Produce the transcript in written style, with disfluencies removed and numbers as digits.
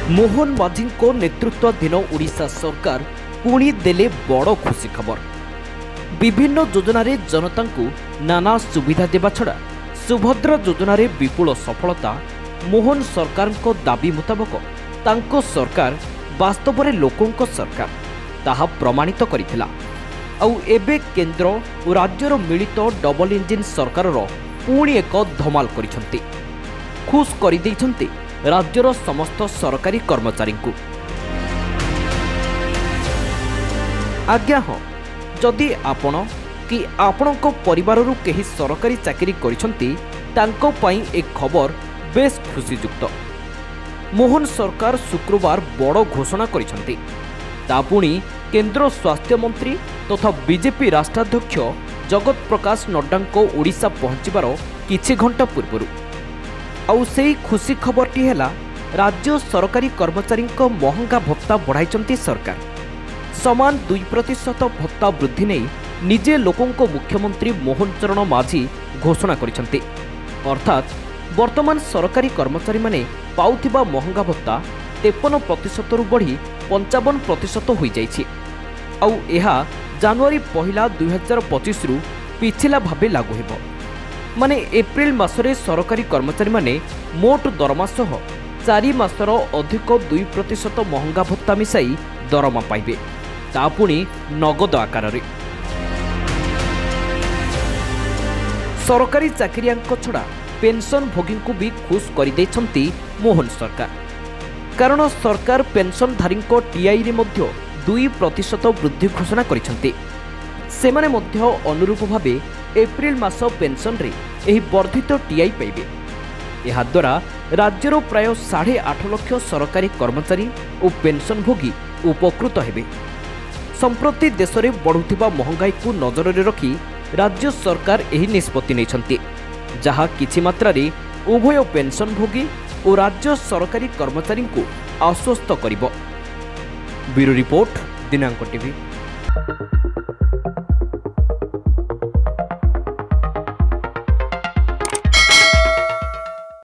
मोहन माझीको नेतृत्वाधीन ओडिशा सरकार पुणी देले बड़ खुशी खबर। विभिन्न योजन जनता को नाना सुविधा देवा छड़ा सुभद्र योजन विपुल सफलता मोहन सरकार को दाबी मुताबक तांको सरकार वास्तव में लोकों सरकार ताहा प्रमाणित करिथिला। आउ एबे केंद्र और राज्यर मिलित डबल इंजिन सरकार पुणी एक धमाल करिसंती। खुश करि दैछंती राज्यर समस्त सरकारी कर्मचारी को। आज्ञा हाँ, जदि आपण कि आपणको परिवाररु केही सरकारी चाकरी करिसंती तांको पई एक खबर बेस खुशीयुक्त। मोहन सरकार शुक्रवार बड़ घोषणा करिसंती। ता पुणी केंद्र स्वास्थ्य मंत्री तथा बीजेपी राष्ट्राध्यक्ष जगत प्रकाश नड्डा को ओडिशा पहुंचबार किछि घंटा पूर्व आउ सेही खुशी खबरटी हैला राज्य सरकारी कर्मचारी महंगा भत्ता बढ़ाई सरकार। समान 2% भत्ता वृद्धि नहीं निजे लोकों को मुख्यमंत्री मोहन चरण माझी घोषणा करिसंती। अर्थात वर्तमान सरकारी कर्मचारी माने पाउथिबा महंगा भत्ता 53% रु बढ़ी 55% हो जाइछि। आउ एहा जनवरी 1 2025 रु पिछला भाबे लागू हेबो। माने एप्रिल मासरे सरकारी कर्मचारी माने मोट दरमा सह 4 मासर अधिक 2% महंगा भत्ता मिसाई दरमा पाइबे, ता पुणी नगद आकार रे। सरकारी चाकरियांक छड़ा पेंशन भोगी को भी खुश कर दैछंती मोहन सरकार। कारण सरकार पेंशनधारी टीआई रे मध्य 2% वृद्धि घोषणा करिसंती। सेमाने मध्य अनुरूप भावे एप्रिल मास पेंशन रे एही वर्धित टीआई पाइबे। एहा द्वारा राज्यर प्राय 8.5 लाख सरकारी कर्मचारी और पेंशन भोगी उपकृत हेबे। संप्रति देश में बढ़ुथिबा महंगाई को नजर में रखी राज्य सरकार एही निष्पत्ति नैछंती, जहा किछि मात्रा रे उभय पेंशन भोगी और राज्य सरकारी कर्मचारी को आश्वस्त करिबो। ब्यूरो रिपोर्ट, दिनांक टीवी।